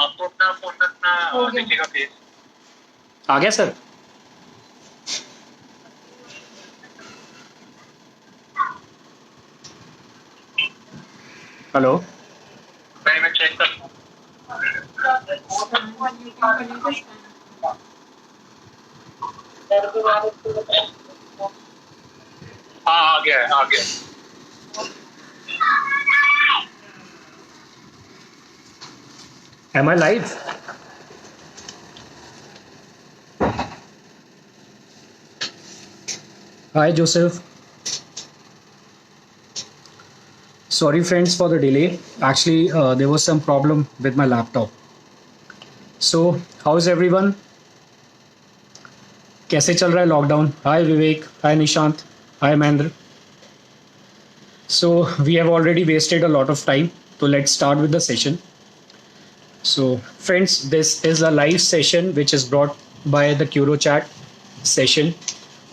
आपको अपना फोन रखना दिखेगा फेस। आ गया सर? हेलो, पहले मैं चेक कर हाँ आ गया है, आ गया। am I live? Hi Joseph. Sorry friends for the delay. Actually, there was some problem with my laptop. So, how's everyone? कैसे चल रहा है lockdown? Hi Vivek. Hi Nishant. Hi Mahendra. So, we have already wasted a lot of time. So, let's start with the session. So, friends, this is a live session which is brought by the CuroChat session,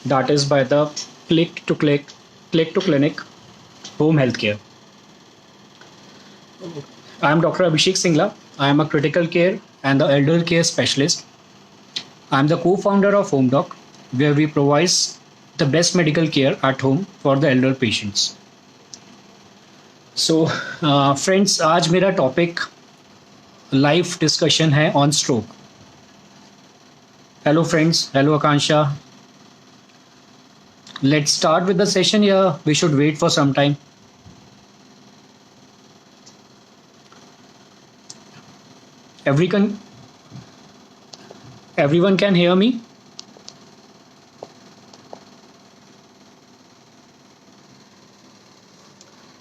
that is by the Click to Clinic Home Healthcare. I am Dr. Abhishek Singla. I am a critical care and the elder care specialist. I am the co-founder of HomeDoc, where we provide the best medical care at home for the elder patients. So, friends, आज मेरा topic live discussion है on stroke. Hello friends, hello Akanksha. Let's start with the session. Yeah, we should wait for some time. Everyone can hear me?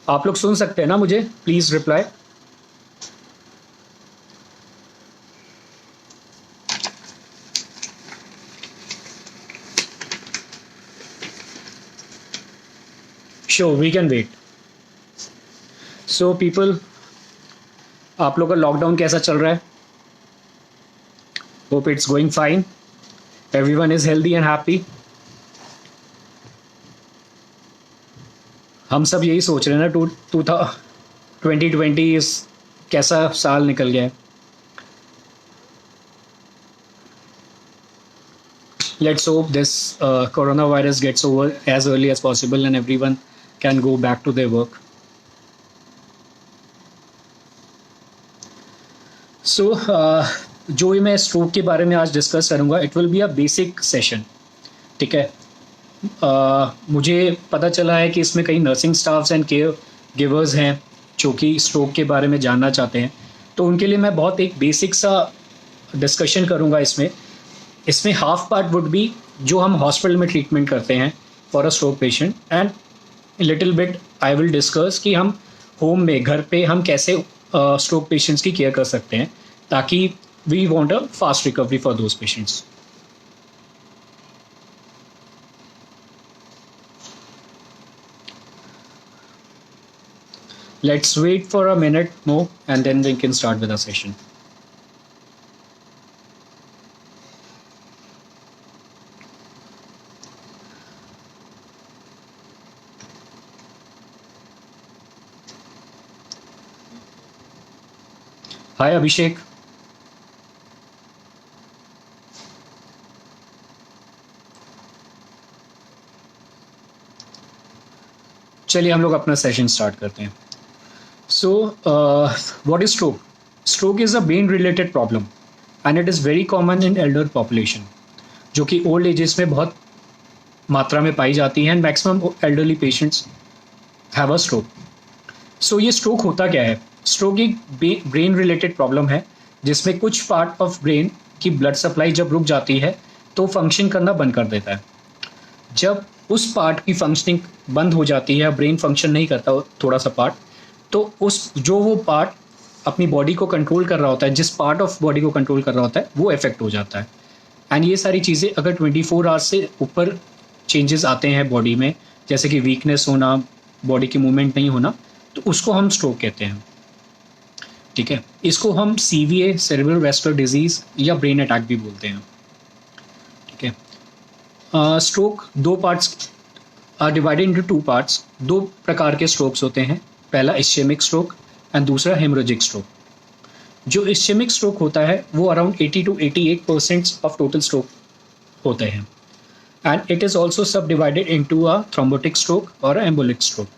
आप लोग सुन सकते हैं ना मुझे? Please reply. Sure, we can wait. So people, आप लोग का लॉकडाउन कैसा चल रहा है? Hope it's going fine. Everyone is healthy and happy. हम सब यही सोच रहे हैं ना 2020 इस कैसा साल निकल गया है. Let's hope this coronavirus gets over as early as possible and everyone can go back to their work. So, जो मैं स्ट्रोक के बारे में आज डिस्कस करूँगा, it will be a basic session. ठीक है. मुझे पता चला है कि इसमें कई nursing staffs and care givers हैं जो कि स्ट्रोक के बारे में जानना चाहते हैं, तो उनके लिए मैं बहुत एक बेसिक सा डिस्कशन करूँगा. इसमें हाफ पार्ट वुड बी जो हम हॉस्पिटल में ट्रीटमेंट करते हैं for a stroke patient, and little bit I will discuss कि हम होम में, घर पे हम कैसे स्ट्रोक पेशेंट्स की केयर कर सकते हैं ताकि we want a fast recovery for those patients. Let's wait for a minute more and then we can start with our session. Hi Abhishek. चलिए हम लोग अपना सेशन स्टार्ट करते हैं. So, what is stroke? Stroke is a brain-related problem, and it is very common in elder population, जो कि old ages में बहुत मात्रा में पाई जाती है, and maximum elderly patients have a stroke. So, ये stroke होता क्या है? Stroke एक brain-related problem है, जिसमें कुछ part of brain की blood supply जब रुक जाती है, तो function करना बंद कर देता है. जब उस पार्ट की फंक्शनिंग बंद हो जाती है, ब्रेन फंक्शन नहीं करता थोड़ा सा पार्ट, तो वो पार्ट अपनी बॉडी को कंट्रोल कर रहा होता है, जिस पार्ट ऑफ बॉडी को कंट्रोल कर रहा होता है वो इफेक्ट हो जाता है. एंड ये सारी चीज़ें अगर 24 आवर्स से ऊपर चेंजेस आते हैं बॉडी में, जैसे कि वीकनेस होना, बॉडी की मूवमेंट नहीं होना, तो उसको हम स्ट्रोक कहते हैं. ठीक है. इसको हम CVA, सेरेब्रल वैस्कुलर डिजीज या ब्रेन अटैक भी बोलते हैं. ठीक है. स्ट्रोक दो parts are divided into 2 parts. 2 प्रकार के स्ट्रोक्स होते हैं. पहला इस्चेमिक स्ट्रोक एंड दूसरा हेमोरेजिक स्ट्रोक. जो इस्चेमिक स्ट्रोक होता है वो around 80 to 88% of total stroke होते हैं, and it is also subdivided into a thrombotic stroke और एम्बोलिक स्ट्रोक।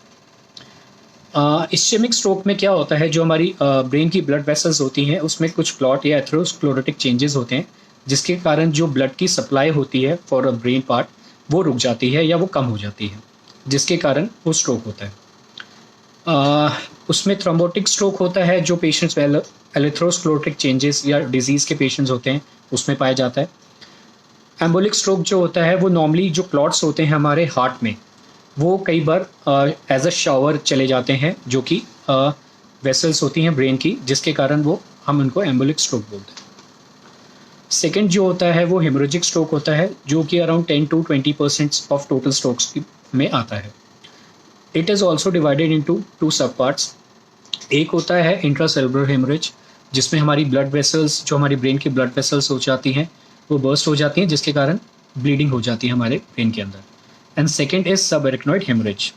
इस्चेमिक स्ट्रोक में क्या होता है, जो हमारी ब्रेन की ब्लड वेसल्स होती हैं उसमें कुछ क्लॉट या एथेरोस्क्लेरोटिक चेंजेस होते हैं, जिसके कारण जो ब्लड की सप्लाई होती है फॉर अ ब्रेन पार्ट वो रुक जाती है या वो कम हो जाती है, जिसके कारण वो स्ट्रोक होता है। उसमें थ्रोम्बोटिक स्ट्रोक होता है जो पेशेंट्स में एलेथ्रोस्क्लेरोटिक चेंजेस या डिजीज़ के पेशेंट्स होते हैं उसमें पाया जाता है। एम्बोलिक स्ट्रोक जो होता है वो नॉर्मली जो क्लॉट्स होते हैं हमारे हार्ट में वो कई बार एज अ शावर चले जाते हैं, जो कि वेसल्स होती हैं ब्रेन की, जिसके कारण वो हम उनको एम्बोलिक स्ट्रोक बोलते हैं। सेकेंड जो होता है वो हेमोरेजिक स्ट्रोक होता है, जो कि around 10 to 20% of total strokes में आता है। It is also divided into two सब पार्ट्स। एक होता है इंट्रासेलुलर हेमरेज, जिसमें हमारी ब्लड वेसल्स, जो हमारी ब्रेन की ब्लड वेसल्स हो जाती हैं वो बर्स्ट हो जाती हैं, जिसके कारण ब्लीडिंग हो जाती है हमारे ब्रेन के अंदर। एंड सेकेंड इज सब एरेक्नॉइड हेमरेज।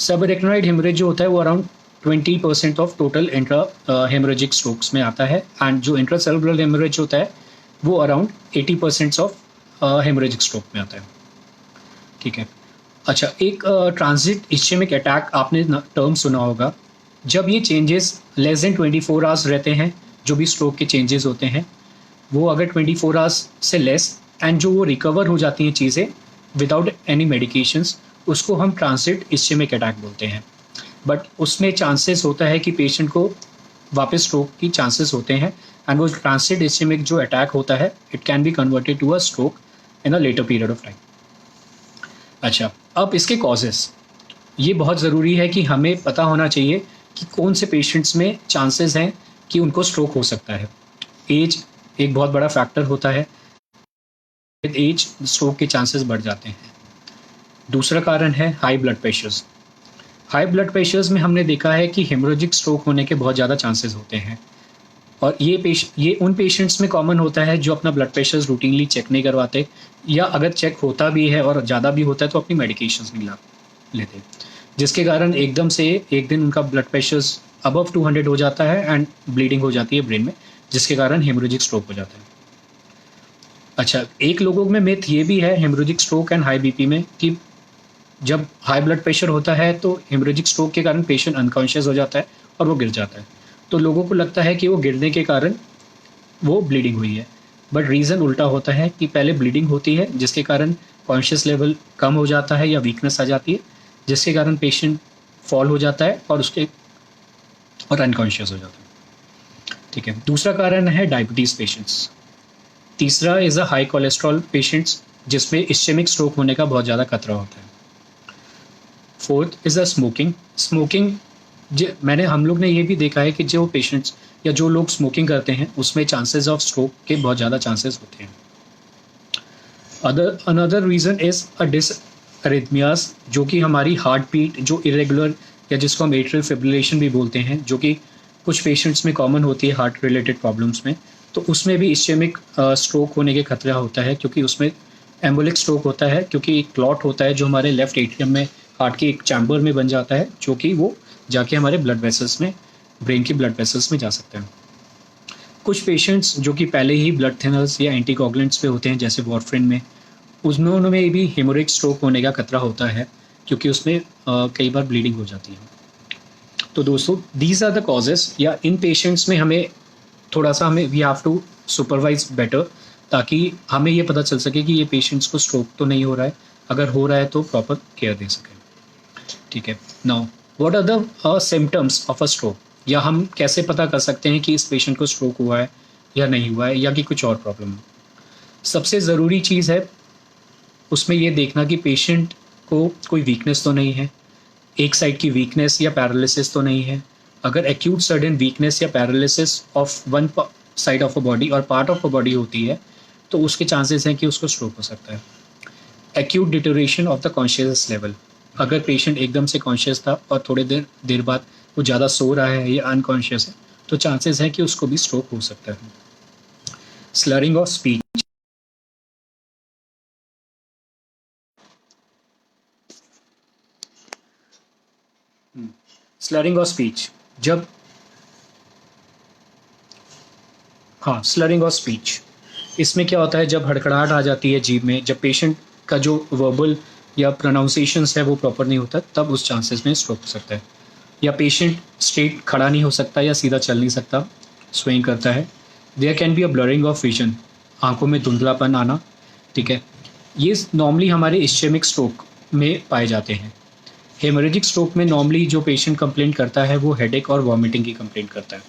सब एरेक्नॉइड हेमरेज जो होता है वो around 20% of total intra haemorrhagic strokes में आता है, एंड जो इंट्रासेलुलर हेमरेज होता है वो अराउंड 80% ऑफ हेमरेजिक स्ट्रोक में आता है। ठीक है। अच्छा, एक ट्रांजिट इस्चेमिक अटैक आपने टर्म सुना होगा। जब ये चेंजेस लेस देन 24 आवर्स रहते हैं, जो भी स्ट्रोक के चेंजेस होते हैं वो अगर 24 आवर्स से लेस एंड जो वो रिकवर हो जाती हैं चीज़ें विदाउट एनी मेडिकेशंस, उसको हम ट्रांजिट इस्चेमिक अटैक बोलते हैं। बट उसमें चांसेस होता है कि पेशेंट को वापस स्ट्रोक की चांसेस होते हैं, एंड वो ट्रांजिट इस्चेमिक जो अटैक होता है it can be converted to a stroke in a later period of time. अच्छा, अब इसके कॉजेस, ये बहुत ज़रूरी है कि हमें पता होना चाहिए कि कौन से पेशेंट्स में चांसेस हैं कि उनको स्ट्रोक हो सकता है। एज एक बहुत बड़ा फैक्टर होता है, विद एज स्ट्रोक के चांसेस बढ़ जाते हैं। दूसरा कारण है high blood pressures. High blood pressures में हमने देखा है कि हेमोरेजिक स्ट्रोक होने के बहुत ज़्यादा चांसेस होते हैं, और ये उन पेशेंट्स में कॉमन होता है जो अपना ब्लड प्रेशर्स रूटीनली चेक नहीं करवाते, या अगर चेक होता भी है और ज़्यादा भी होता है तो अपनी मेडिकेशंस नहीं लेते, जिसके कारण एकदम से एक दिन उनका ब्लड प्रेशर्स अबव 200 हो जाता है एंड ब्लीडिंग हो जाती है ब्रेन में, जिसके कारण हेमोरेजिक स्ट्रोक हो जाता है। अच्छा, एक लोगों में मिथ ये भी है haemorrhagic stroke and high BP में कि जब हाई ब्लड प्रेशर होता है तो हेमोरेजिक स्ट्रोक के कारण पेशेंट अनकॉन्शियस हो जाता है और वो गिर जाता है, तो लोगों को लगता है कि वो गिरने के कारण वो ब्लीडिंग हुई है। बट रीज़न उल्टा होता है कि पहले ब्लीडिंग होती है, जिसके कारण कॉन्शियस लेवल कम हो जाता है या वीकनेस आ जाती है, जिसके कारण पेशेंट फॉल हो जाता है और अनकॉन्शियस हो जाता है। ठीक है। दूसरा कारण है डायबिटीज़ पेशेंट्स। तीसरा is a high cholesterol patients, जिसमें इस्चेमिक स्ट्रोक होने का बहुत ज़्यादा खतरा होता है। Fourth is a smoking. मैंने हम लोग ने ये भी देखा है कि जो पेशेंट्स या जो लोग स्मोकिंग करते हैं उसमें चांसेस ऑफ स्ट्रोक के बहुत ज़्यादा चांसेस होते हैं। अनदर रीज़न इज़ अ डिसअरिथमियाज, जो कि हमारी हार्ट बीट जो इरेगुलर, या जिसको हम एट्रियल फिब्रिलेशन भी बोलते हैं, जो कि कुछ पेशेंट्स में कॉमन होती है हार्ट रिलेटेड प्रॉब्लम्स में, तो उसमें भी इस्चेमिक स्ट्रोक होने के खतरा होता है, क्योंकि उसमें एम्बोलिक स्ट्रोक होता है, क्योंकि एक क्लॉट होता है जो हमारे लेफ्ट एट्रियम में हार्ट के एक चैम्बर में बन जाता है, जो कि वो जाके हमारे ब्लड वेसल्स में, ब्रेन की ब्लड वेसल्स में जा सकते हैं। कुछ पेशेंट्स जो कि पहले ही ब्लड थिनर्स या एंटीकोगुलेंट्स पे होते हैं, जैसे वॉरफ्रिन में, उनमें भी हेमोरेजिक स्ट्रोक होने का खतरा होता है, क्योंकि उसमें कई बार ब्लीडिंग हो जाती है। तो दोस्तों, दीज आर द कॉजेस, या इन पेशेंट्स में हमें थोड़ा सा we have to supervise better, ताकि हमें ये पता चल सके कि ये पेशेंट्स को स्ट्रोक तो नहीं हो रहा है, अगर हो रहा है तो प्रॉपर केयर दे सकें। ठीक है। Now, what are the symptoms of a stroke, या हम कैसे पता कर सकते हैं कि इस पेशेंट को स्ट्रोक हुआ है या नहीं हुआ है, या कि कुछ और प्रॉब्लम है। सबसे ज़रूरी चीज़ है उसमें ये देखना कि पेशेंट को कोई वीकनेस तो नहीं है, एक साइड की वीकनेस या पैरालिसिस तो नहीं है। अगर एक्यूट सडन वीकनेस या paralysis of one side of a body और पार्ट ऑफ अ बॉडी होती है, तो उसके चांसेस हैं कि उसको स्ट्रोक हो सकता है। Acute deterioration of the conscious level, अगर पेशेंट एकदम से कॉन्शियस था और थोड़े देर बाद वो ज़्यादा सो रहा है या अनकॉन्शियस है, तो चांसेस हैं कि उसको भी स्ट्रोक हो सकता है। Slurring of speech, slurring of speech, जब हाँ, स्लरिंग ऑफ स्पीच। इसमें क्या होता है, जब हड़खड़ाहट आ जाती है जीभ में, जब पेशेंट का जो वर्बल या प्रोनाउंसिएशंस है वो प्रॉपर नहीं होता, तब उस चांसेस में स्ट्रोक हो सकता है। या पेशेंट स्ट्रेट खड़ा नहीं हो सकता या सीधा चल नहीं सकता, स्वेइंग करता है। There can be a blurring of vision, आंखों में धुंधलापन आना, ठीक है। ये नॉर्मली हमारे इस्चेमिक स्ट्रोक में पाए जाते हैं। हेमोरेजिक स्ट्रोक में नॉर्मली जो पेशेंट कंप्लेंट करता है वो हेडेक और वॉमिटिंग की कंप्लेंट करता है,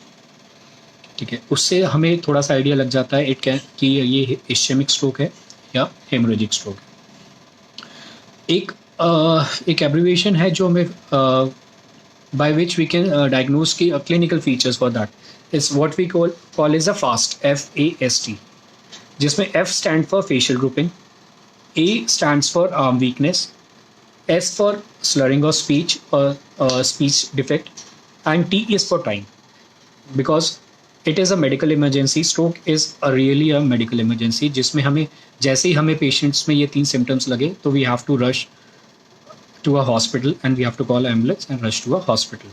ठीक है। उससे हमें थोड़ा सा आइडिया लग जाता है कि ये इस्चेमिक स्ट्रोक है या हेमोरेजिक स्ट्रोक है। एक एब्रिविएशन है जो हमें by which we can diagnose की clinical features for that is what we call is a FAST, FAST, जिसमें F stand for facial grouping, A stands for arm weakness, S for slurring of speech or speech defect, and T is for time, because it is a medical emergency. Stroke is really a medical emergency, जिसमें हमें जैसे ही हमें patients में ये 3 symptoms लगे तो we have to rush to a hospital and we have to call ambulance and rush to a hospital.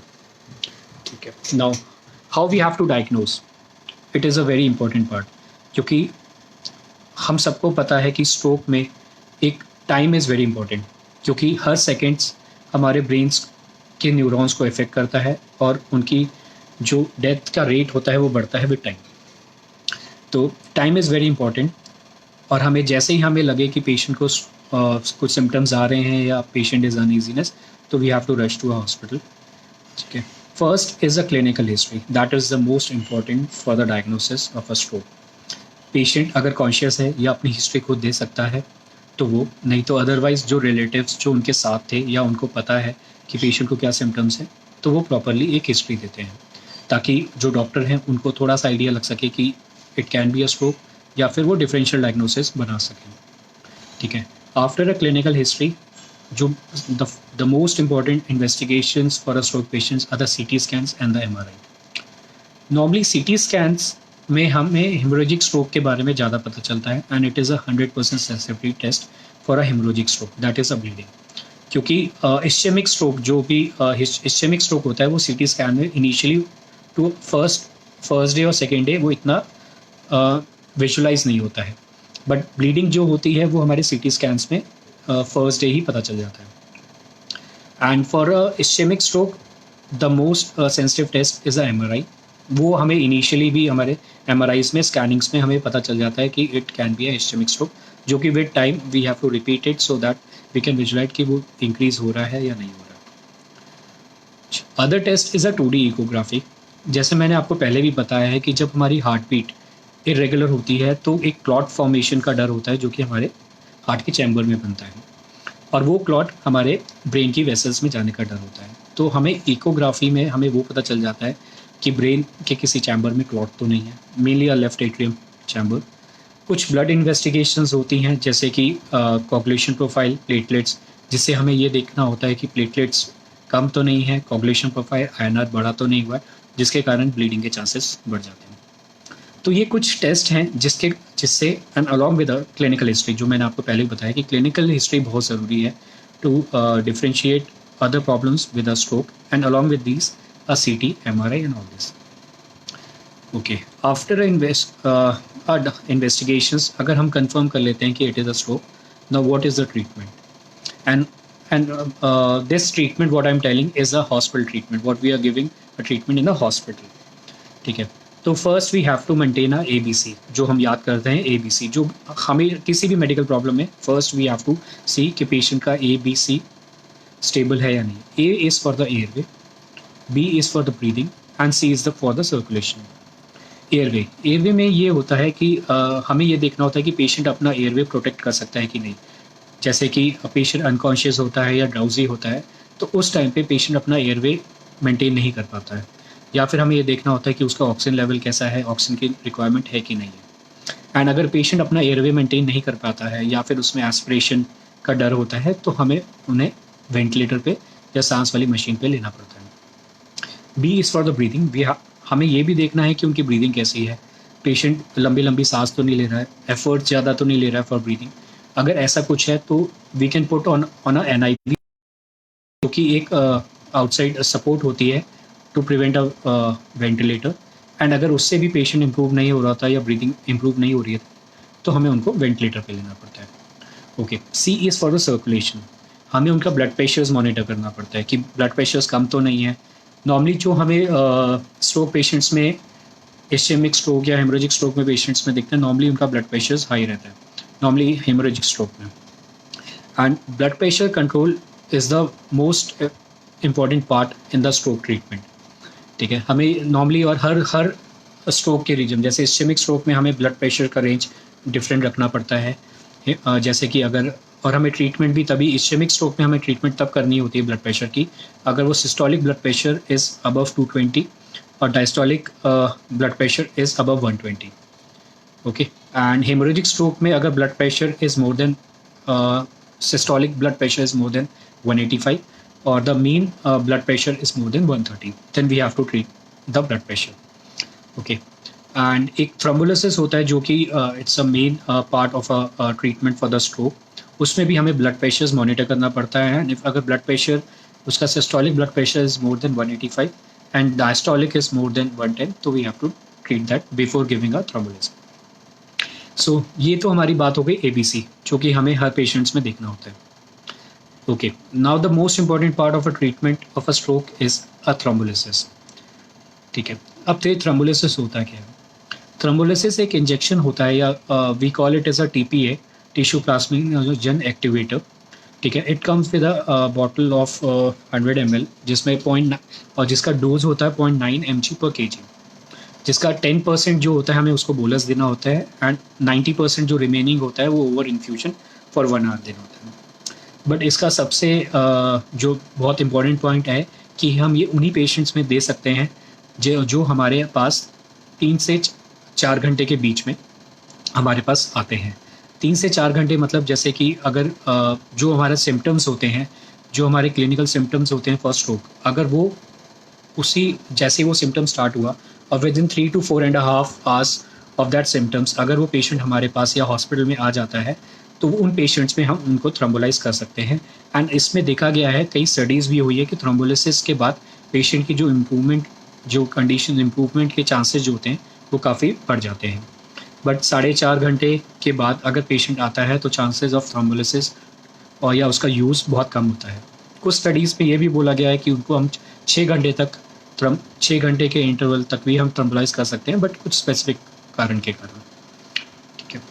Okay. Now, how we have to diagnose? It is a very important part, क्योंकि हम सबको पता है कि stroke में एक time is very important, क्योंकि हर seconds हमारे ब्रेन्स के न्यूरॉन्स को इफेक्ट करता है और उनकी जो डेथ का रेट होता है वो बढ़ता है विद टाइम। तो टाइम इज़ वेरी इंपॉर्टेंट, और हमें जैसे ही हमें लगे कि पेशेंट को कुछ सिम्टम्स आ रहे हैं या पेशेंट इज़ अनईजीनेस, तो we have to rush to a hospital, ठीक है। First is a clinical history, that is the most important for the diagnosis of a stroke. Patient अगर कॉन्शियस है या अपनी हिस्ट्री खुद दे सकता है तो वो, नहीं तो अदरवाइज़ जो रिलेटिव्स जो उनके साथ थे या उनको पता है कि पेशेंट को क्या सिम्टम्स हैं, तो वो प्रॉपरली एक हिस्ट्री देते हैं, ताकि जो डॉक्टर हैं उनको थोड़ा सा आइडिया लग सके कि it can be a stroke, या फिर वो डिफरेंशियल डायग्नोसिस बना सकें, ठीक है। आफ्टर अ क्लिनिकल हिस्ट्री, जो the most important investigations for a stroke patients are the CT scans and the MRI। Normally CT scans में हमें हेमोरेजिक स्ट्रोक के बारे में ज़्यादा पता चलता है, and it is a 100% sensitive test for a haemorrhagic stroke, that is a bleeding. क्योंकि इस्चेमिक स्ट्रोक, जो भी इस्चेमिक स्ट्रोक होता है वो CT स्कैन में इनिशियली टू फर्स्ट डे और सेकेंड डे वो इतना विजुलाइज नहीं होता है, बट ब्लीडिंग जो होती है वो हमारे CT स्कैन्स में फर्स्ट डे ही पता चल जाता है। And for ischaemic stroke the most sensitive test is a MRI। वो हमें इनिशियली भी हमारे MRIs में, स्कैनिंग्स में हमें पता चल जाता है कि it can be a ischaemic stroke, जो कि with time we have to repeat it so that we can visualise कि वो इंक्रीज हो रहा है या नहीं हो रहा। Other test is a 2D echography. जैसे मैंने आपको पहले भी बताया है कि जब हमारी हार्ट बीट इरेगुलर होती है तो एक क्लॉट फॉर्मेशन का डर होता है, जो कि हमारे हार्ट के चैम्बर में बनता है, और वो क्लॉट हमारे ब्रेन की वेसल्स में जाने का डर होता है। तो हमें इकोग्राफी में हमें वो पता चल जाता है कि ब्रेन के किसी चैम्बर में क्लॉट तो नहीं है, मेनली अ लेफ्ट एट्रियम चैम्बर। कुछ ब्लड इन्वेस्टिगेशंस होती हैं, जैसे कि कोगुलेशन प्रोफाइल, प्लेटलेट्स, जिससे हमें ये देखना होता है कि प्लेटलेट्स कम तो नहीं है, कोगुलेशन प्रोफाइल INR बढ़ा तो नहीं हुआ है, जिसके कारण ब्लीडिंग के चांसेस बढ़ जाते हैं। तो ये कुछ टेस्ट हैं जिससे and along with the clinical history, जो मैंने आपको पहले बताया कि क्लिनिकल हिस्ट्री बहुत ज़रूरी है to differentiate other problems with a stroke, and along with these a CT, MRI and all this. Okay, after investigations, अगर हम confirm कर लेते हैं कि it is a stroke, now what is the treatment? And this treatment what I'm telling is a hospital treatment, what we are giving a treatment in the hospital, ठीक है। तो first we have to maintain a ABC, जो हम याद करते हैं ABC, जो हमें किसी भी मेडिकल प्रॉब्लम में फर्स्ट वी हैव टू सी कि पेशेंट का ABC स्टेबल है या नहीं। A is for the airway, B is for the breathing and C is for the circulation. Airway में ये होता है कि हमें ये देखना होता है कि पेशेंट अपना एयरवे प्रोटेक्ट कर सकता है कि नहीं। जैसे कि पेशेंट अनकॉन्शियस होता है या ड्राउजी होता है, तो उस टाइम पे पेशेंट अपना एयरवे मेंटेन नहीं कर पाता है, या फिर हमें ये देखना होता है कि उसका ऑक्सीजन लेवल कैसा है, ऑक्सीजन की रिक्वायरमेंट है कि नहीं है। एंड अगर पेशेंट अपना एयरवे मेंटेन नहीं कर पाता है या फिर उसमें एस्पिरेशन का डर होता है, तो हमें उन्हें वेंटिलेटर पे या सांस वाली मशीन पे लेना पड़ता है। B is for the breathing. हमें ये भी देखना है कि उनकी ब्रीदिंग कैसी है, पेशेंट लंबी लंबी सांस तो नहीं ले रहा है, एफर्ट ज़्यादा तो नहीं ले रहा है फॉर ब्रीदिंग। अगर ऐसा कुछ है तो we can put on a NIV, जो कि एक आउटसाइड सपोर्ट होती है to prevent a ventilator, and अगर उससे भी पेशेंट इम्प्रूव नहीं हो रहा था या ब्रीदिंग इम्प्रूव नहीं हो रही है तो हमें उनको वेंटिलेटर पे लेना पड़ता है. Okay, C is for the circulation. हमें उनका ब्लड प्रेशर्स मॉनिटर करना पड़ता है कि ब्लड प्रेशर्स कम तो नहीं है. नॉर्मली जो हमें स्ट्रोक पेशेंट्स में, इस्चेमिक स्ट्रोक या हेमोरेजिक स्ट्रोक में पेशेंट्स में देखते हैं, नॉर्मली उनका ब्लड प्रेशर्स हाई रहता है, नॉर्मली हेमोरेजिक स्ट्रोक में. And blood pressure control is the most important part in the stroke treatment. ठीक है, हमें नॉर्मली और हर स्ट्रोक के रीजन, जैसे इस्चेमिक स्ट्रोक में हमें ब्लड प्रेशर का रेंज डिफरेंट रखना पड़ता है. जैसे कि अगर, और हमें ट्रीटमेंट भी तभी, इस्चेमिक स्ट्रोक में हमें ट्रीटमेंट तब करनी होती है ब्लड प्रेशर की अगर वो systolic blood pressure is above 220 और diastolic blood pressure is above 120. Okay, and haemorrhagic stroke में अगर blood pressure is more than, systolic blood pressure is more than 185 or the mean blood pressure is more than 130, then we have to treat the blood pressure. Okay, and एक thrombolysis होता है जो कि it's a main part of a treatment for the stroke. उसमें भी हमें blood pressures monitor करना पड़ता है. And if अगर blood pressure, उसका systolic blood pressure is more than 185 and diastolic is more than 110, तो we have to treat that before giving a thrombolysis. So ये तो हमारी बात हो गई ABC, जो कि हमें हर पेशेंट्स में देखना होता है. Okay, now the most important part of a treatment of a stroke is a thrombolysis. ठीक है, अब तो thrombolysis होता क्या है? Thrombolysis एक इंजेक्शन होता है, या we call it as a TPA, tissue plasminogen activator. ठीक है, it comes with a bottle of 100 ml जिसमें और जिसका डोज होता है 0.9 mg per kg, जिसका 10% जो होता है हमें उसको बोलस देना होता है एंड 90% जो रिमेनिंग होता है वो ओवर इन्फ्यूजन फॉर 1 hour देना होता है. बट इसका सबसे जो बहुत इम्पॉर्टेंट पॉइंट है कि हम ये उन्हीं पेशेंट्स में दे सकते हैं जो हमारे पास 3 से 4 घंटे के बीच में हमारे पास आते हैं. 3 से 4 घंटे मतलब जैसे कि अगर जो हमारे सिम्टम्स होते हैं, जो हमारे क्लिनिकल सिम्टम्स होते हैं फॉर स्ट्रोक, अगर वो उसी जैसे वो सिम्टम स्टार्ट हुआ और with in 3 to 4.5 hours of that symptoms अगर वो पेशेंट हमारे पास या हॉस्पिटल में आ जाता है तो उन पेशेंट्स में हम उनको थ्रोम्बोलाइज कर सकते हैं. एंड इसमें देखा गया है, कई स्टडीज़ भी हुई है कि थ्रोम्बोलिसिस के बाद पेशेंट की जो इम्प्रूवमेंट, जो कंडीशन इम्प्रूवमेंट के चांसेस जो होते हैं वो काफ़ी बढ़ जाते हैं. बट 4.5 घंटे के बाद अगर पेशेंट आता है तो चांसेस ऑफ थ्रोम्बोलिसिस और या उसका यूज़ बहुत कम होता है. कुछ स्टडीज़ में ये भी बोला गया है कि उनको हम 6 घंटे तक 6 घंटे के इंटरवल तक भी हम थ्रोम्बोलाइज कर सकते हैं, बट कुछ स्पेसिफिक कारण के कारण. ठीक है,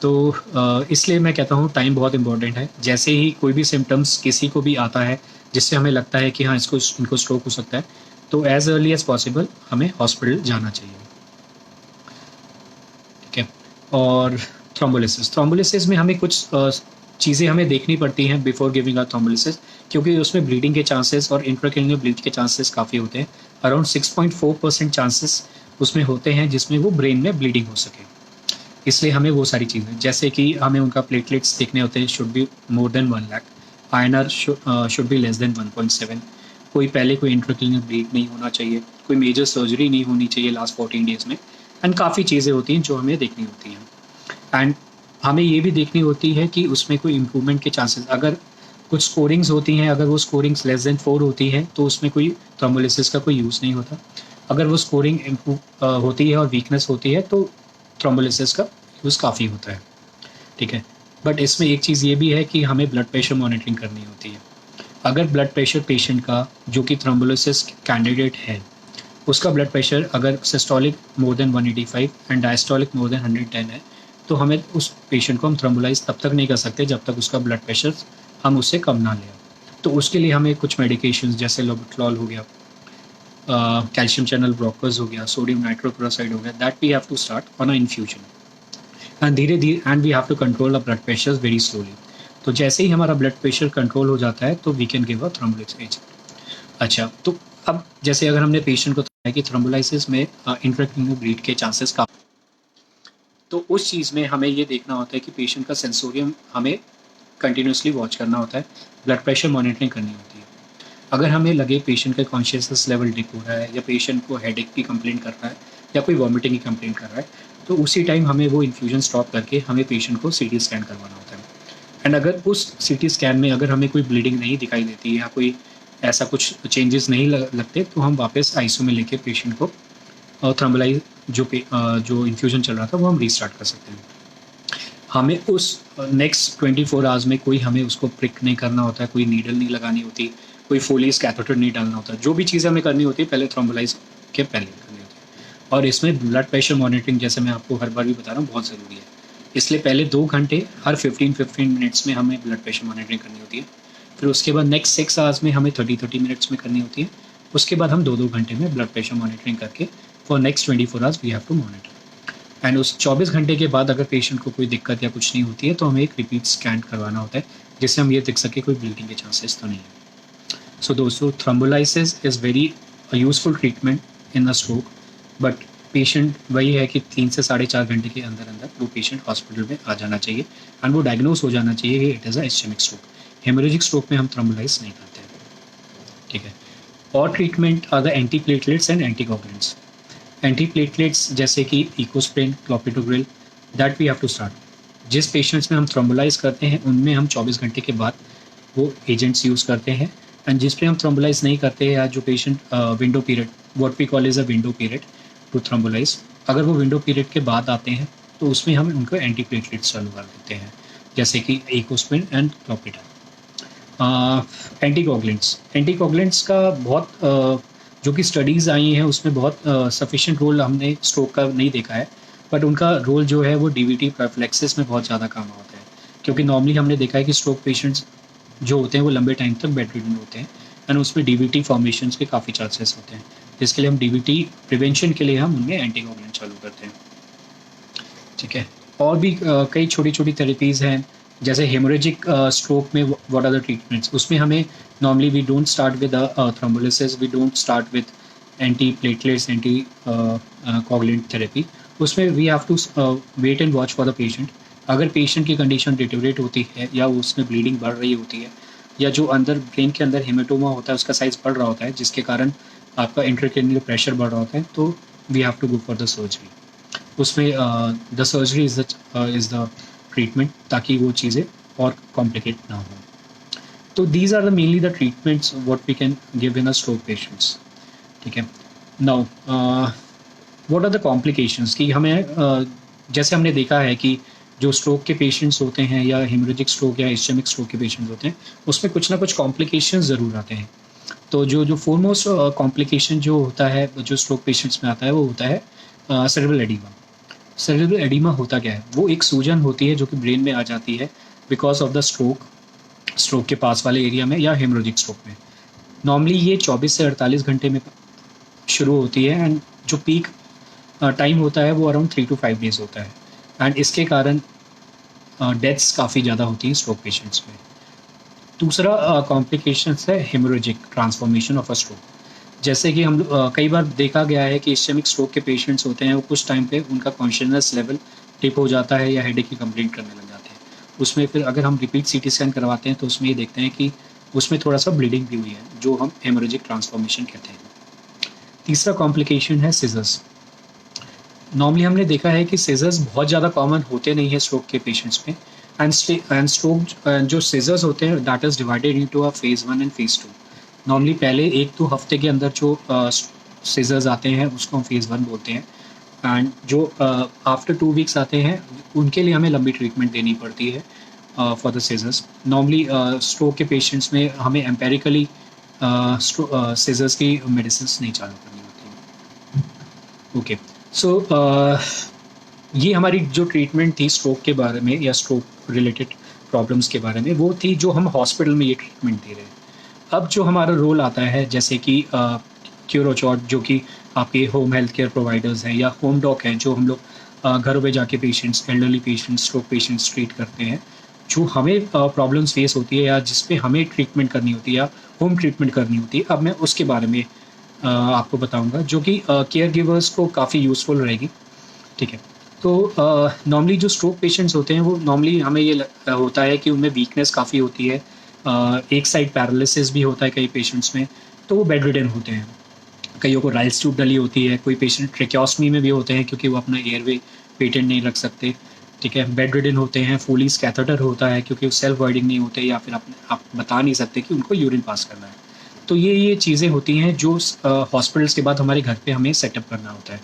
तो इसलिए मैं कहता हूँ टाइम बहुत इंपॉर्टेंट है. जैसे ही कोई भी सिम्टम्स किसी को भी आता है जिससे हमें लगता है कि हाँ इनको स्ट्रोक हो सकता है, तो एज अर्ली एज पॉसिबल हमें हॉस्पिटल जाना चाहिए. ठीक है, और थ्रोम्बोलिसिस में हमें कुछ चीज़ें हमें देखनी पड़ती हैं बिफोर गिविंग अ थ्रोम्बोलिसिस, क्योंकि उसमें ब्लीडिंग के चांसेस और इंट्राक्रैनियल ब्लीड के चांसेस काफ़ी होते हैं. अराउंड 6.4% चांसेस उसमें होते हैं जिसमें वो ब्रेन में ब्लीडिंग हो सके. इसलिए हमें वो सारी चीज़ें, जैसे कि हमें उनका प्लेटलेट्स देखने होते हैं, should be more than 1 lakh, INR should be less than 1.7, कोई पहले कोई इंट्राक्रैनियल ब्लीड नहीं होना चाहिए, कोई मेजर सर्जरी नहीं होनी चाहिए लास्ट 14 डेज़ में. एंड काफ़ी चीज़ें होती हैं जो हमें देखनी होती हैं. एंड हमें ये भी देखनी होती है कि उसमें कोई इम्प्रूवमेंट के चांसेस, अगर कुछ स्कोरिंग्स होती हैं, अगर वो स्कोरिंग्स लेस देन 4 होती हैं तो उसमें कोई थ्रोम्बोलिसिस का कोई यूज़ नहीं होता. अगर वो स्कोरिंग इम्प्रूव होती है और वीकनेस होती है तो थ्रोम्बोलिसिस का यूज़ काफ़ी होता है. ठीक है, बट इसमें एक चीज़ ये भी है कि हमें ब्लड प्रेशर मॉनिटरिंग करनी होती है. अगर ब्लड प्रेशर पेशेंट का जो कि थ्रोम्बोलिसिस कैंडिडेट है उसका ब्लड प्रेशर अगर systolic more than 185 and diastolic more than 110 है तो हमें उस पेशेंट को हम थ्रोम्बोलाइज तब तक नहीं कर सकते जब तक उसका ब्लड प्रेशर हम उससे कम ना लें. तो उसके लिए हमें कुछ मेडिकेशंस जैसे लोबेट्रॉल हो गया, कैल्शियम चैनल ब्लॉकर्स हो गया, सोडियम नाइट्रोक्लोराइड हो गया, that we have to start on a infusion and धीरे धीरे and we have to control the blood pressure very slowly. तो जैसे ही हमारा ब्लड प्रेशर कंट्रोल हो जाता है तो we can give a thrombolysis agent. अच्छा, तो अब जैसे अगर हमने पेशेंट को बताया कि थ्रोम्बोलाइसिस में इंट्राक्रैनियल ब्लीड के चांसेस का, तो उस चीज़ में हमें ये देखना होता है कि पेशेंट का सेंसोरियम हमें कंटिन्यूसली वॉच करना होता है, ब्लड प्रेशर मॉनिटरिंग करनी होती है. अगर हमें लगे पेशेंट का कॉन्शियसनेस लेवल डिप हो रहा है या पेशेंट को हेडेक की कंप्लेंट कर रहा है या कोई वॉमिटिंग की कंप्लेंट कर रहा है तो उसी टाइम हमें वो इन्फ्यूजन स्टॉप करके हमें पेशेंट को CT स्कैन करवाना होता है. एंड अगर उस CT स्कैन में अगर हमें कोई ब्लीडिंग नहीं दिखाई देती है या कोई ऐसा कुछ चेंजेस नहीं लगते तो हम वापस ICU में लेके पेशेंट को थ्रोम्बोलाइज जो इन्फ्यूजन चल रहा था वो हम रीस्टार्ट कर सकते हैं। हमें उस नेक्स्ट 24 आवर्स में कोई हमें उसको प्रिक नहीं करना होता है, कोई नीडल नहीं लगानी होती, कोई फोलियस कैथेटर नहीं डालना होता। जो भी चीज़ें हमें करनी होती है पहले थ्रोम्बोलाइज के पहले करनी होती है। और इसमें ब्लड प्रेशर मॉनिटरिंग, जैसे मैं आपको हर बार भी बता रहा हूँ, बहुत ज़रूरी है। इसलिए पहले 2 घंटे हर 15 मिनट्स में हमें ब्लड प्रेशर मॉनिटरिंग करनी होती है। फिर उसके बाद नेक्स्ट 6 आवर्स में हमें 30 मिनट्स में करनी होती है। उसके बाद हम 2 घंटे में ब्लड प्रेशर मॉनिटरिंग करके for next 24 hours we have to monitor. And उस 24 घंटे के बाद अगर पेशेंट को कोई दिक्कत या कुछ नहीं होती है तो हमें एक रिपीट स्कैन करवाना होता है, जिससे हम ये देख सके कोई ब्लीडिंग के चांसेस तो नहीं है। सो दोस्तों, thrombolysis is very useful treatment in a stroke, but patient वही है कि 3 से 4.5 घंटे के अंदर अंदर वो पेशेंट हॉस्पिटल में आ जाना चाहिए एंड वो डायग्नोस हो जाना चाहिए कि it is a ischaemic stroke. Haemorrhagic stroke में हम थ्रोम्बोलाइज नहीं करते हैं, ठीक है। और treatment are the anti platelets and anticoagulants. Anti platelets जैसे कि Ecosprin, clopidogrel, that we have to start. जिस पेशेंट्स में हम थ्रोम्बोलाइज करते हैं उनमें हम 24 घंटे के बाद वो एजेंट्स यूज़ करते हैं। एंड जिस पे हम थ्रोम्बोलाइज नहीं करते हैं या जो patient window period, what we call is a window period to thrombolyse, अगर वो विंडो पीरियड के बाद आते हैं तो उसमें हम उनको एंटी प्लेटलेट्स चालू कर देते हैं, जैसे कि इकोस्प्रिन एंड क्लोपिडा। एंटीकोगुलेंट्स का बहुत जो कि स्टडीज़ आई हैं उसमें बहुत सफिशिएंट रोल हमने स्ट्रोक का नहीं देखा है, बट उनका रोल जो है वो डीवीटी प्रोफिलैक्सिस में बहुत ज़्यादा काम आता है। क्योंकि नॉर्मली हमने देखा है कि स्ट्रोक पेशेंट्स जो होते हैं वो लंबे टाइम तक बेड रिडन होते हैं एंड उसमें डीवीटी फॉर्मेशंस के काफ़ी चांसेस होते हैं, जिसके लिए हम डीवीटी प्रिवेंशन के लिए हम उनमें एंटीकोगुलेंट चालू करते हैं, ठीक है। और भी कई छोटी छोटी थेरेपीज़ हैं, जैसे हेमोरेजिक स्ट्रोक में व्हाट आर द ट्रीटमेंट्स। उसमें हमें normally we don't start with thrombolysis, we don't start with antiplatelets, anticoagulant therapy. उसमें we have to wait and watch for the patient. अगर patient की condition deteriorate होती है या उसमें bleeding बढ़ रही होती है या जो अंदर ब्रेन के अंदर हेमेटोमा होता है उसका साइज़ बढ़ रहा होता है, जिसके कारण आपका इंट्राक्रैनियल प्रेशर बढ़ रहा होता है, तो we have to go for the surgery. उसमें the surgery is the treatment, ताकि वो चीज़ें और कॉम्प्लिकेट ना हो। तो these are the mainly the treatments what we can give in a stroke patients, ठीक है। Now what are the complications कि हमें जैसे हमने देखा है कि जो स्ट्रोक के पेशेंट्स होते हैं या हेमोरेजिक स्ट्रोक या इस्चेमिक स्ट्रोक के पेशेंट्स होते हैं उसमें कुछ ना कुछ कॉम्प्लिकेशंस ज़रूर आते हैं। तो जो फोरमोस्ट कॉम्प्लिकेशन जो होता है जो स्ट्रोक पेशेंट्स में आता है वो होता है सेरेब्रल एडीमा। सेरेब्रल एडीमा होता क्या है? वो एक सूजन होती है जो कि ब्रेन में आ जाती है बिकॉज ऑफ द स्ट्रोक के पास वाले एरिया में या हेमोरेजिक स्ट्रोक में। नॉर्मली ये 24 से 48 घंटे में शुरू होती है एंड जो पीक टाइम होता है वो अराउंड 3 to 5 डेज़ होता है। एंड इसके कारण डेथ्स काफ़ी ज़्यादा होती हैं स्ट्रोक पेशेंट्स में। दूसरा कॉम्प्लिकेशंस है haemorrhagic transformation of a stroke. जैसे कि हम कई बार देखा गया है कि इस्चेमिक स्ट्रोक के पेशेंट्स होते हैं वो कुछ टाइम पे उनका कॉन्शियसनेस लेवल टिप हो जाता है या हेडेक की कंप्लेंट करने लग जाते हैं। उसमें फिर अगर हम रिपीट सीटी स्कैन करवाते हैं तो उसमें ये देखते हैं कि उसमें थोड़ा सा ब्लीडिंग भी हुई है, जो हम हेमोरेजिक ट्रांसफॉर्मेशन कहते हैं। तीसरा कॉम्प्लिकेशन है सीजर्स। नॉर्मली हमने देखा है कि सीजर्स बहुत ज़्यादा कॉमन होते नहीं है स्ट्रोक के पेशेंट्स में। एंड स्ट्रोक जो सीजर्स होते हैं that is divided into a phase 1 and phase 2। Normally पहले 1-2 हफ्ते के अंदर जो सीजर्स आते हैं उसको हम फेज़ 1 बोलते हैं। एंड जो आफ्टर 2 वीक्स आते हैं उनके लिए हमें लंबी ट्रीटमेंट देनी पड़ती है for the seizures. Normally stroke के पेशेंट्स में हमें एम्पेरिकली सीजर्स की मेडिसिन नहीं चालू करनी होती है। ओके, सो ये हमारी जो ट्रीटमेंट थी स्ट्रोक के बारे में या स्ट्रोक रिलेटेड प्रॉब्लम्स के बारे में, वो थी जो हम हॉस्पिटल में ये ट्रीटमेंट दे रहे हैं। अब जो हमारा रोल आता है जैसे कि क्यूर चॉट, जो कि आपके होम हेल्थ केयर प्रोवाइडर्स हैं या होम डॉक हैं, जो हम लोग घरों पे जाके patients, elderly patients, stroke patients treat करते हैं। जो हमें प्रॉब्लम्स फेस होती है या जिस पे हमें ट्रीटमेंट करनी होती है या होम ट्रीटमेंट करनी होती है, अब मैं उसके बारे में आपको बताऊंगा, जो कि केयर गिवर्स को काफ़ी यूज़फुल रहेगी, ठीक है। तो नॉर्मली जो स्ट्रोक पेशेंट्स होते हैं वो नॉर्मली हमें ये होता है कि उनमें वीकनेस काफ़ी होती है, एक साइड पैरालिसिस भी होता है कई पेशेंट्स में, तो वो बेड रिडन होते हैं। कईयों को राइल्स ट्यूब डली होती है, कोई पेशेंट ट्रेकियोस्टमी में भी होते हैं क्योंकि वो अपना एयरवे पेटेंट नहीं रख सकते, ठीक है। बेड रिडन होते हैं, फोलीज कैथेटर होता है क्योंकि वो सेल्फ वाइडिंग नहीं होते या फिर आप बता नहीं सकते कि उनको यूरिन पास करना है। तो ये चीज़ें होती हैं जो हॉस्पिटल्स के बाद हमारे घर पे हमें सेटअप करना होता है,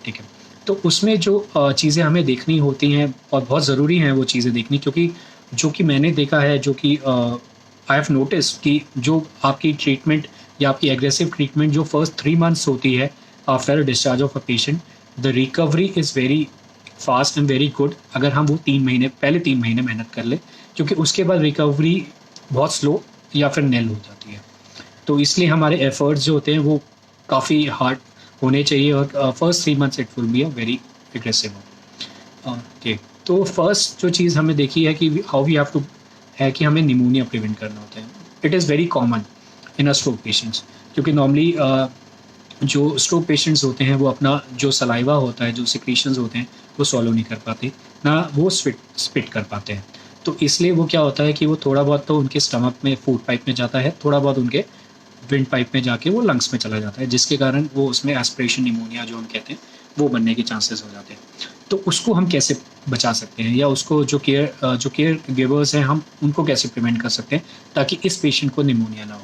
ठीक है। तो उसमें जो चीज़ें हमें देखनी होती हैं और बहुत ज़रूरी हैं वो चीज़ें देखनी, क्योंकि जो कि मैंने देखा है, जो कि आई हैव नोटिस कि जो आपकी ट्रीटमेंट या आपकी एग्रेसिव ट्रीटमेंट जो फर्स्ट 3 मंथ्स होती है after discharge of a patient, the recovery is very fast and very good अगर हम वो 3 महीने पहले 3 महीने मेहनत कर लें, क्योंकि उसके बाद रिकवरी बहुत स्लो या फिर निल हो जाती है। तो इसलिए हमारे एफर्ट्स जो होते हैं वो काफ़ी हार्ड होने चाहिए और first 3 months it will be a very aggressive. Okay, तो फर्स्ट जो चीज़ हमें देखी है कि हाउ वी हैव टू है कि हमें निमोनिया प्रिवेंट करना होता है। It is very common in a stroke patients, क्योंकि नॉर्मली जो स्ट्रोक पेशेंट्स होते हैं वो अपना जो सलाइवा होता है, जो सिक्रीशंस होते हैं, वो सॉलो नहीं कर पाते, ना वो स्पिट कर पाते हैं। तो इसलिए वो क्या होता है कि वो थोड़ा बहुत तो उनके स्टमक में, फूड पाइप में जाता है, थोड़ा बहुत उनके विंड पाइप में जाके वो लंग्स में चला जाता है, जिसके कारण वो उसमें एस्पिरेशन निमोनिया जो हम कहते हैं वो बनने के चांसेस हो जाते हैं। तो उसको हम कैसे बचा सकते हैं, या उसको जो केयर गिवर्स हैं हम उनको कैसे प्रिवेंट कर सकते हैं ताकि इस पेशेंट को निमोनिया ना हो।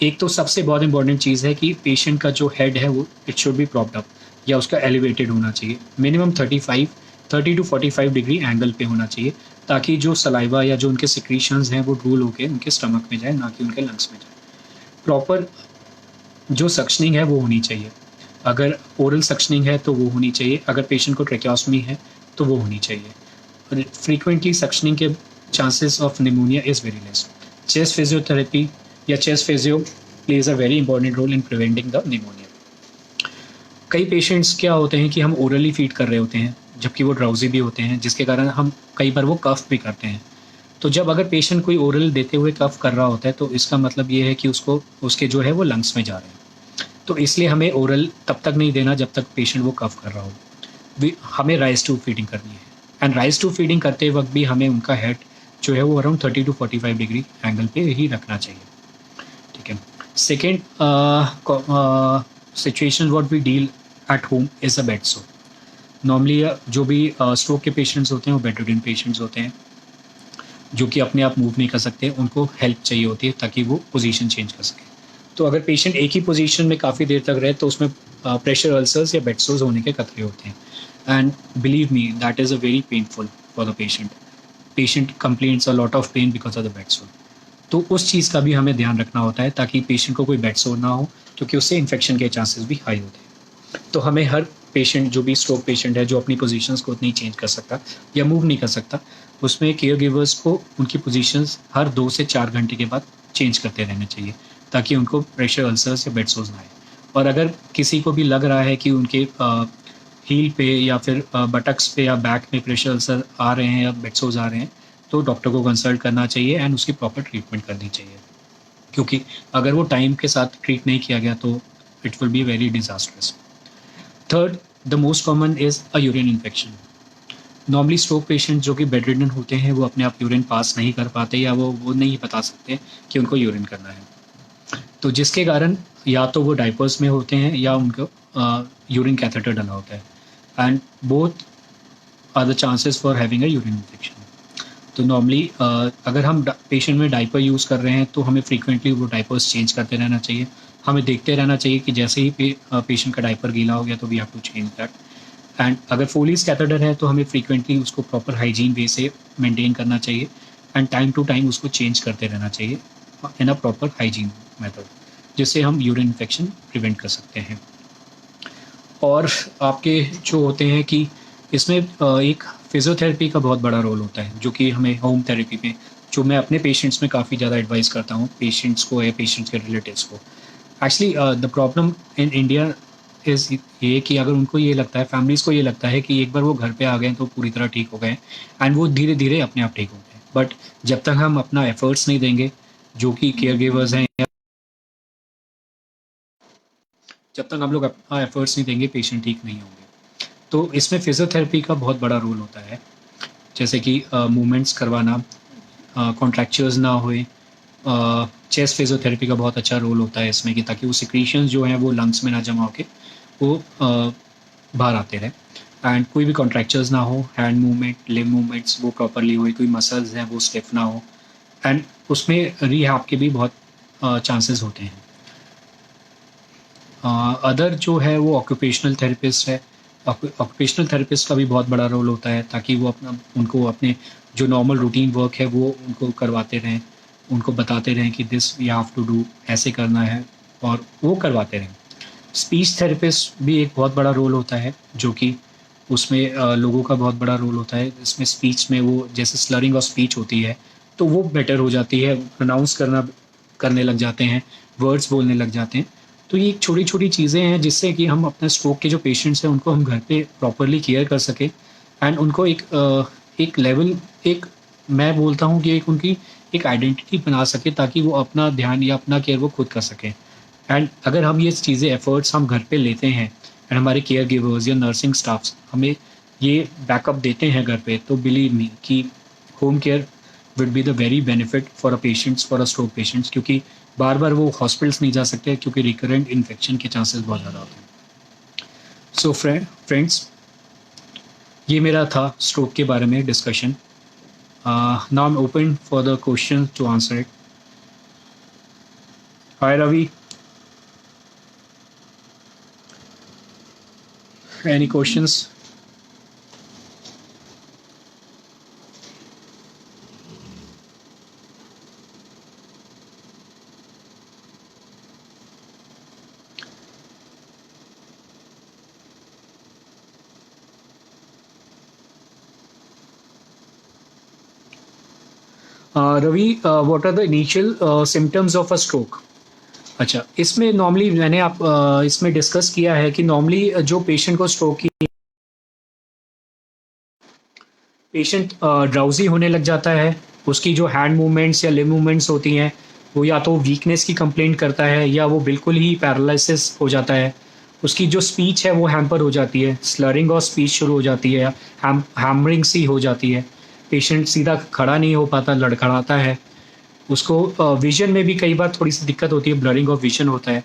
एक तो सबसे बहुत इंपॉर्टेंट चीज़ है कि पेशेंट का जो हेड है वो it should be propped up, या उसका एलिवेटेड होना चाहिए, मिनिमम 30 टू 45 डिग्री एंगल पे होना चाहिए, ताकि जो सलाइवा या जो उनके सिक्रीशंस हैं वो ड्रूल होके उनके स्टमक में जाए, ना कि उनके लंग्स में जाए। प्रॉपर जो सक्शनिंग है वो होनी चाहिए, अगर ओरल सक्शनिंग है तो वो होनी चाहिए, अगर पेशेंट को ट्रेकियोस्टमी है तो वो होनी चाहिए। फ्रीक्वेंटली सक्शनिंग के chances of pneumonia is very less. Chest physiotherapy या chest physio plays a very important role in preventing the pneumonia. कई पेशेंट्स क्या होते हैं कि हम ओरली फीड कर रहे होते हैं जबकि वो ड्राउजी भी होते हैं, जिसके कारण हम कई बार वो कफ भी करते हैं। तो जब अगर पेशेंट कोई ओरल देते हुए कफ कर रहा होता है तो इसका मतलब ये है कि उसको उसके जो है वो लंग्स में जा रहे हैं। तो इसलिए हमें ओरल तब तक नहीं देना जब तक पेशेंट वो कफ कर रहा हो। हमें राइस टू फीडिंग करनी है, एंड राइस टू फीडिंग करते वक्त भी हमें उनका हेड जो है वो अराउंड 30 टू 45 डिग्री एंगल पे ही रखना चाहिए, ठीक है। Second situation what we deal at home is a bed sore. Normally जो भी स्ट्रोक के पेशेंट्स होते हैं वो बेडरिडन पेशेंट्स होते हैं, जो कि अपने आप मूव नहीं कर सकते, उनको हेल्प चाहिए होती है ताकि वो पोजीशन चेंज कर सकें। तो अगर पेशेंट एक ही पोजीशन में काफ़ी देर तक रहे तो उसमें प्रेशर अल्सर्स या बेड सोर्स होने के खतरे होते हैं, and believe me that is a very painful for the patient. Patient complaints a lot of pain because of the bed सोर। तो उस चीज़ का भी हमें ध्यान रखना होता है ताकि पेशेंट को कोई बेड सोर ना हो, क्योंकि उससे इन्फेक्शन के चांसेस भी हाई होते हैं। तो हमें हर पेशेंट, जो भी स्ट्रोक पेशेंट है जो अपनी पोजीशंस को नहीं चेंज कर सकता या मूव नहीं कर सकता, उसमें केयर गिवर्स को उनकी पोजीशंस हर 2 से 4 घंटे के बाद चेंज करते रहना चाहिए ताकि उनको प्रेशर अल्सर्स या बेड सोर्स ना आए। और अगर किसी को भी लग रहा है कि उनके हील पे या फिर बटक्स पे या बैक में प्रेशर अल्सर आ रहे हैं या बेड सोर्स आ रहे हैं, तो डॉक्टर को कंसल्ट करना चाहिए एंड उसकी प्रॉपर ट्रीटमेंट करनी चाहिए, क्योंकि अगर वो टाइम के साथ ट्रीट नहीं किया गया तो it will be very disasters. Third, the most common is a urine infection. Normally stroke patient जो कि बेड रिडन होते हैं वो अपने आप यूरिन पास नहीं कर पाते, या वो नहीं बता सकते कि उनको यूरिन करना है, तो जिसके कारण या तो वो डाइपर्स में होते हैं या उनको यूरिन कैथेटर डला होता है, and both are the chances for having a urine infection. तो नॉर्मली अगर हम पेशेंट में डाइपर यूज़ कर रहे हैं तो हमें फ्रीक्वेंटली वो डाइपर्स चेंज करते रहना चाहिए। हमें देखते रहना चाहिए कि जैसे ही पेशेंट का डाइपर गीला हो गया तो we have to change that. And अगर फोलीज कैथेटर है तो हमें फ्रीक्वेंटली उसको प्रॉपर हाइजीन वे से मेंटेन करना चाहिए, एंड टाइम टू टाइम उसको चेंज करते रहना चाहिए इन अ प्रॉपर हाइजीन मेथड, जिससे हम यूरिन इन्फेक्शन प्रिवेंट कर सकते हैं। और आपके जो होते हैं कि इसमें एक फिजियोथेरेपी का बहुत बड़ा रोल होता है, जो कि हमें होम थेरेपी में, जो मैं अपने पेशेंट्स में काफ़ी ज़्यादा एडवाइस करता हूँ पेशेंट्स को या पेशेंट्स के रिलेटिव्स को। Actually the problem in India is ये कि अगर उनको ये लगता है, फैमिलीज़ को ये लगता है कि एक बार वो घर पे आ गए तो पूरी तरह ठीक हो गए, एंड वो धीरे धीरे अपने आप ठीक हो गए। बट जब तक हम अपना एफर्ट्स नहीं देंगे, जो कि केयर गिवर्स हैं, जब तक हम लोग अपना एफर्ट्स नहीं देंगे, पेशेंट ठीक नहीं होंगे। तो इसमें फिजियोथेरेपी का बहुत बड़ा रोल होता है, जैसे कि मूवमेंट्स करवाना, कॉन्ट्रैक्चर्स ना होए। चेस्ट फिजियोथेरेपी का बहुत अच्छा रोल होता है इसमें, कि ताकि वो सिक्रीशंस जो हैं वो लंग्स में ना जमा होके वो बाहर आते रहें, एंड कोई भी कॉन्ट्रैक्चर्स ना हो, हैंड मूवमेंट, लिम्ब मूवमेंट्स वो प्रॉपरली हो, कोई मसल्स हैं वो स्टिफ ना हो, एंड उसमें रिहैब के भी बहुत चांसेस होते हैं। अदर जो है वो ऑक्यूपेशनल थेरेपिस्ट है। ऑक्यूपेशनल थेरेपिस्ट का भी बहुत बड़ा रोल होता है ताकि वो उनको अपने जो नॉर्मल रूटीन वर्क है वो उनको करवाते रहें, उनको बताते रहें कि this you have to do, ऐसे करना है, और वो करवाते रहें। स्पीच थेरेपिस्ट भी एक बहुत बड़ा रोल होता है, जो कि उसमें लोगों का बहुत बड़ा रोल होता है। इसमें स्पीच में वो जैसे स्लरिंग ऑफ स्पीच होती है तो वो बेटर हो जाती है, प्रोनाउंस करने लग जाते हैं, वर्ड्स बोलने लग जाते हैं। तो ये छोटी छोटी चीज़ें हैं जिससे कि हम अपने स्ट्रोक के जो पेशेंट्स हैं उनको हम घर पे प्रॉपरली केयर कर सकें, एंड उनको एक लेवल, एक, मैं बोलता हूँ कि एक उनकी एक आइडेंटिटी बना सके ताकि वो अपना ध्यान या अपना केयर वो खुद कर सकें। एंड अगर हम ये चीज़ें एफर्ट्स हम घर पे लेते हैं एंड हमारे केयर गिवर्स या नर्सिंग स्टाफ्स हमें ये बैकअप देते हैं घर पे, तो बिलीव मी कि home care will be the very benefit for a patients, for a stroke patients, क्योंकि बार बार वो हॉस्पिटल्स नहीं जा सकते क्योंकि रिकरेंट इन्फेक्शन के चांसेस बहुत ज़्यादा होते हैं। सो फ्रेंड्स, ये मेरा था स्ट्रोक के बारे में discussion. Now I am open for the question to answer it. Hi Ravi, any questions? Ravi, what are the initial symptoms of a stroke? अच्छा, इसमें नॉर्मली मैंने इसमें डिस्कस किया है कि नॉर्मली जो पेशेंट को स्ट्रोक की, पेशेंट ड्राउजी होने लग जाता है, उसकी जो हैंड मूवमेंट्स या लिम्ब मूवमेंट्स होती हैं वो या तो वीकनेस की कंप्लेंट करता है या वो बिल्कुल ही पैरालिसिस हो जाता है। उसकी जो स्पीच है वो हैम्पर हो जाती है, स्लरिंग और स्पीच शुरू हो जाती है, हैमरिंग सी हो जाती है, पेशेंट सीधा खड़ा नहीं हो पाता, लड़खड़ाता है। उसको विजन में भी कई बार थोड़ी सी दिक्कत होती है, ब्लरिंग ऑफ विजन होता है।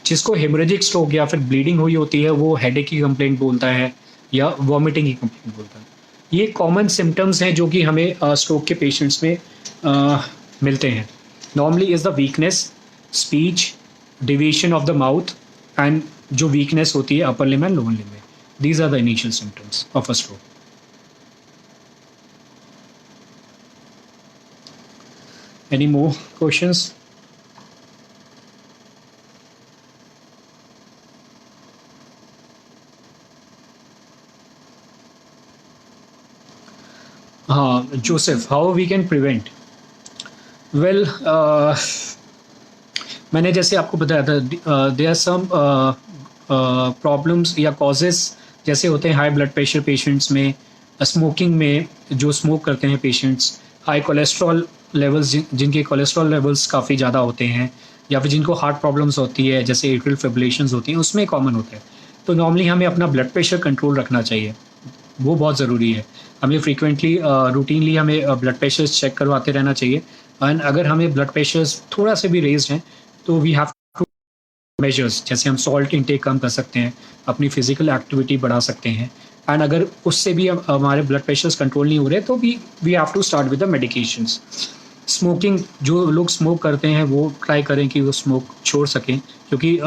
जिसको हेमरेजिक स्ट्रोक या फिर ब्लीडिंग हुई होती है वो हेडेक की कंप्लेंट बोलता है या वॉमिटिंग की कंप्लेंट बोलता है। ये कॉमन सिम्टम्स हैं जो कि हमें स्ट्रोक के पेशेंट्स में मिलते हैं। Normally is the weakness, speech, deviation of the mouth, and जो वीकनेस होती है upper limb and lower limb में। These are the initial symptoms of a stroke. Any more questions? हाँ, Joseph, how we can prevent? Well, मैंने जैसे आपको बताया था, देयर आर सम प्रॉब्लम्स या कॉजेस जैसे होते हैं हाई ब्लड प्रेशर पेशेंट्स में, स्मोकिंग में, जो स्मोक करते हैं पेशेंट्स, हाई कोलेस्ट्रॉल लेवल्स, जिनके कोलेस्ट्रॉल लेवल्स काफ़ी ज़्यादा होते हैं, या फिर जिनको हार्ट प्रॉब्लम्स होती है जैसे एट्रियल फिब्रिलेशंस होती हैं, उसमें कॉमन होता है। तो नॉर्मली हमें अपना ब्लड प्रेशर कंट्रोल रखना चाहिए, वो बहुत ज़रूरी है। हमें फ्रीक्वेंटली रूटीनली हमें ब्लड प्रेशर चेक करवाते रहना चाहिए, एंड अगर हमें ब्लड प्रेशर्स थोड़ा से भी रेज्ड हैं तो वी हैव टू मेजर्स, जैसे हम सॉल्ट इंटेक कम कर सकते हैं, अपनी फिजिकल एक्टिविटी बढ़ा सकते हैं, एंड अगर उससे भी हमारे ब्लड प्रेशर्स कंट्रोल नहीं हो रहे तो we have to start with the medications. Smoking, जो लोग स्मोक करते हैं वो ट्राई करें कि वो स्मोक छोड़ सकें, क्योंकि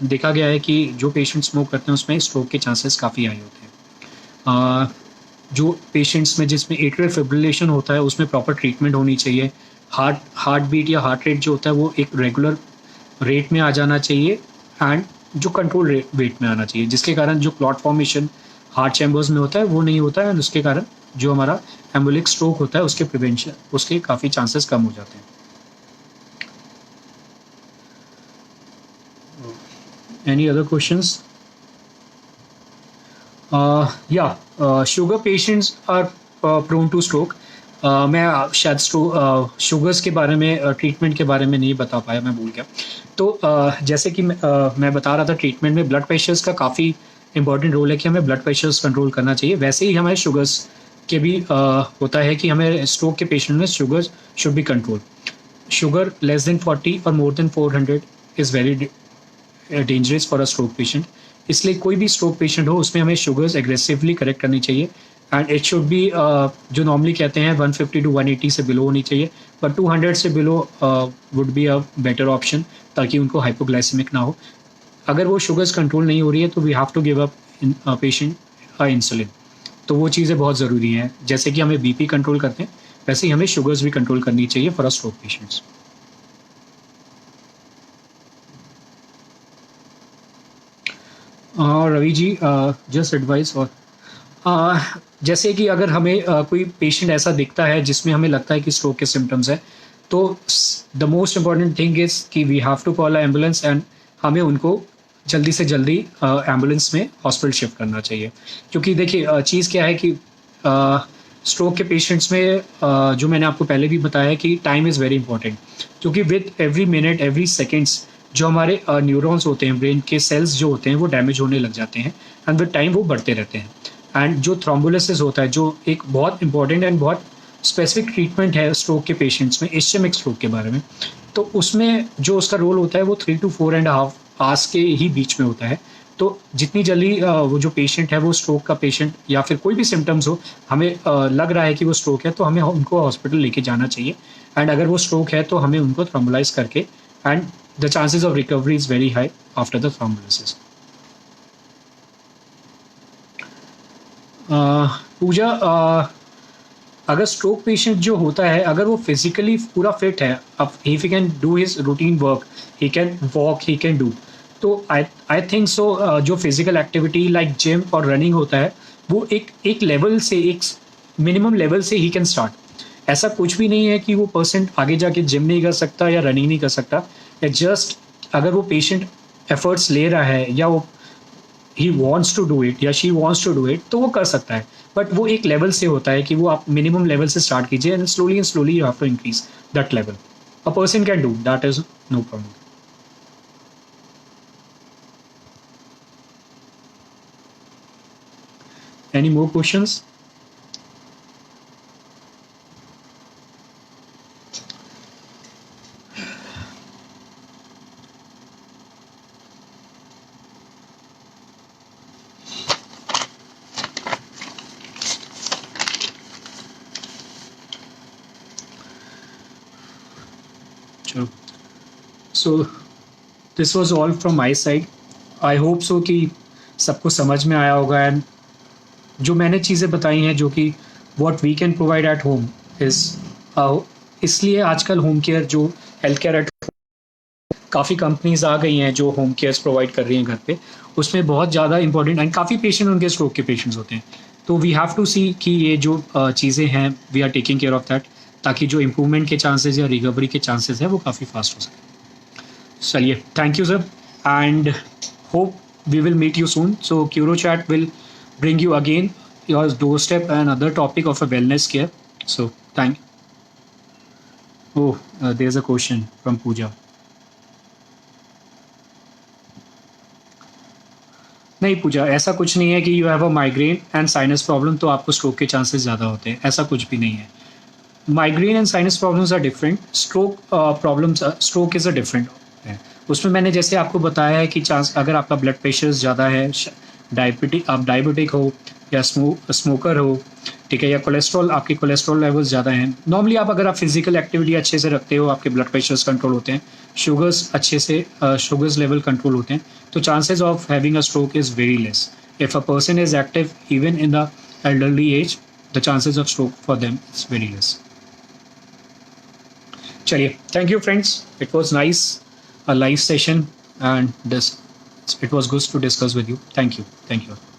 देखा गया है कि जो पेशेंट स्मोक करते हैं उसमें स्ट्रोक के चांसेस काफ़ी हाई होते हैं। जो पेशेंट्स में जिसमें एट्रियल फिब्रिलेशन होता है उसमें प्रॉपर ट्रीटमेंट होनी चाहिए। हार्ट बीट या हार्ट रेट जो होता है वो एक रेगुलर रेट में आ जाना चाहिए, एंड जो कंट्रोल रेट में आना चाहिए, जिसके कारण जो क्लॉट फॉर्मेशन हार्ट चैम्बर्स में होता है वो नहीं होता है, एंड उसके कारण जो हमारा एम्बोलिक स्ट्रोक होता है उसके प्रिवेंशन, उसके काफ़ी चांसेस कम हो जाते हैं। Any other questions? Sugar patients are prone to stroke. मैं शायद शुगर्स के बारे में, ट्रीटमेंट के बारे में नहीं बता पाया, मैं भूल गया। तो जैसे कि मैं बता रहा था, ट्रीटमेंट में ब्लड प्रेशर्स का काफ़ी इंपॉर्टेंट रोल है कि हमें ब्लड प्रेशर्स कंट्रोल करना चाहिए। वैसे ही हमें शुगर्स के भी होता है कि हमें स्ट्रोक के पेशेंट में sugars should be control. Sugar less than 40 और more than 400 is very dangerous for a stroke patient. इसलिए कोई भी स्ट्रोक पेशेंट हो उसमें हमें शुगर्स एग्रेसिवली करेक्ट करनी चाहिए, एंड इट शुड बी जो नॉर्मली कहते हैं 150 to 180 से बिलो होनी चाहिए, बट 200 से below would be a better option, ताकि उनको हाइपोग्लाइसेमिक ना हो. अगर वो शुगर्स कंट्रोल नहीं हो रही है तो we have to give up patient insulin. तो वो चीज़ें बहुत ज़रूरी हैं. जैसे कि हमें बीपी कंट्रोल करते हैं, वैसे ही हमें शुगर्स भी कंट्रोल करनी चाहिए for a stroke patients. Ravi ji, just advice. और जैसे कि अगर हमें कोई पेशेंट ऐसा दिखता है जिसमें हमें लगता है कि स्ट्रोक के सिम्टम्स हैं, तो the most important thing is कि we have to call a ambulance, and हमें उनको जल्दी से जल्दी एम्बुलेंस में हॉस्पिटल शिफ्ट करना चाहिए. क्योंकि देखिए चीज़ क्या है कि स्ट्रोक के पेशेंट्स में जो मैंने आपको पहले भी बताया कि टाइम इज़ वेरी इंपॉर्टेंट. क्योंकि with every minute every seconds जो हमारे न्यूरॉन्स होते हैं, ब्रेन के सेल्स जो होते हैं, वो डैमेज होने लग जाते हैं, एंड विद टाइम वो बढ़ते रहते हैं. एंड जो थ्रोम्बोलिसिस होता है, जो एक बहुत इंपॉर्टेंट एंड बहुत स्पेसिफिक ट्रीटमेंट है स्ट्रोक के पेशेंट्स में, इस्चेमिक स्ट्रोक के बारे में, तो उसमें जो उसका रोल होता है वो 3 to 4.5 आवर्स के ही बीच में होता है. तो जितनी जल्दी वो जो पेशेंट है, वो स्ट्रोक का पेशेंट या फिर कोई भी सिम्टम्स हो, हमें लग रहा है कि वो स्ट्रोक है, तो हमें उनको हॉस्पिटल लेके जाना चाहिए. एंड अगर वो स्ट्रोक है तो हमें उनको थ्रोम्बोलाइज करके, and the chances of recovery is very high after the thrombolysis. Pooja, अगर स्ट्रोक पेशेंट जो होता है, अगर वो फिजिकली पूरा फिट है, अब if he can do his routine work, he can walk, he can do, तो आई थिंक सो जो फिजिकल एक्टिविटी लाइक जिम और रनिंग होता है, वो एक लेवल से, एक मिनिमम लेवल से ही कैन स्टार्ट. ऐसा कुछ भी नहीं है कि वो पर्सन आगे जाके जिम नहीं कर सकता या रनिंग नहीं कर सकता. जस्ट अगर वो पेशेंट एफर्ट्स ले रहा है, या वो ही वॉन्ट्स टू डू इट या she wants to do it, तो वो कर सकता है. बट वो एक लेवल से होता है कि वो आप मिनिमम लेवल से स्टार्ट कीजिए, and slowly you have to increase that level. A person can do that, is no problem. Any more questions? So this was all from my side. I hope so कि सबको समझ में आया होगा. And जो मैंने चीज़ें बताई हैं, जो कि what we can provide at home is, इसलिए आजकल होम केयर, जो हेल्थ केयर एट, काफ़ी कंपनीज आ गई हैं जो होम केयर्स प्रोवाइड कर रही हैं घर पे. उसमें बहुत ज़्यादा इंपॉर्टेंट, एंड काफ़ी पेशेंट उनके स्ट्रोक के पेशेंट्स होते हैं. तो वी हैव टू सी कि ये जो चीज़ें हैं, we are taking care of that, ताकि जो इम्प्रूवमेंट के चांसेस या रिकवरी के चांसेस हैं वो काफ़ी फास्ट हो सके. चलिए, thank you sir, and hope we will meet you soon. So CuroChat will bring you again your doorstep another topic of a wellness care. So thank. Oh, there's a question from Pooja. नहीं पूजा, ऐसा कुछ नहीं है कि you have a migraine and sinus problem तो आपको stroke के chances ज़्यादा होते हैं. ऐसा कुछ भी नहीं है. Migraine and sinus problems are different. Stroke problems, stroke is a different है. उसमें मैंने जैसे आपको बताया है कि चांस, अगर आपका ब्लड प्रेशर ज़्यादा है, डायबिटिक, आप डायबिटिक हो या स्मोकर हो, ठीक है, या कोलेस्ट्रॉल, आपके कोलेस्ट्रॉल लेवल्स ज़्यादा हैं. नॉर्मली आप, अगर आप फिजिकल एक्टिविटी अच्छे से रखते हो, आपके ब्लड प्रेशर्स कंट्रोल होते हैं, शुगर्स अच्छे से, शुगर्स लेवल कंट्रोल होते हैं, तो chances of having a stroke is very less. If a person is active even in the elderly age, the chances of stroke for them is very less. चलिए, thank you friends, it was nice a live session, and this, it was good to discuss with you. Thank you.